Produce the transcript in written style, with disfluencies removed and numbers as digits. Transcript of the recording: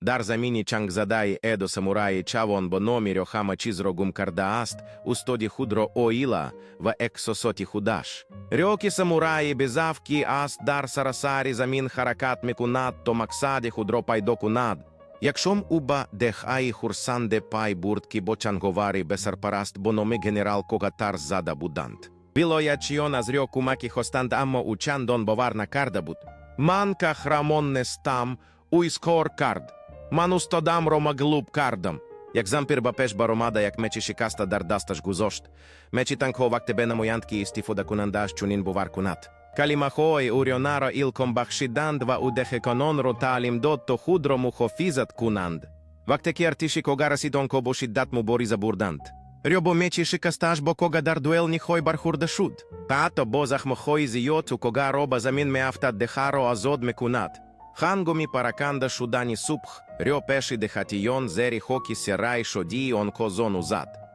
дар заміні Чангзадаї Едо самураї Чавон Бономі Рьохама Чізро Гумкардааст у стоді худро Оїла в ексосоті худаш. Рьокі самураї безавкі аст дар сарасарі замін харакат мекунат то максаді худро пайдокунад. Якшом уба дехаї хурсанде пай буртки бочанговари бесарпараст бономи генерал когатар зада будант. Білоя чіона зрьо кумакі хостант аммо учан дон боварна кардабут. Манка храмонне стам уйскор кард. Манустодам ромаглуб кардам. Як зампір бапеш баромада, як мечі шикаста дардасташ гузошт. Мечі танховак тебе на моянтки і стіфода кунандаш чунін бувар кунат. Калімахой уріонаро ілком бахшидандва удехеконон роталім дотто худро мухофізат кунанд. Вактекі артіші когарасі тонко бошиддат му боріза бурдант. Рьобо мечі шикасташ бо кога дар дуелні хой бархурдашуд. Пато бозах мохой зійоту кога роба замін ме автат дехаро азод ме кунат. Хангомі параканда шудані супх, рьо пеші дехатійон зері хокі серай шодії он козон узад.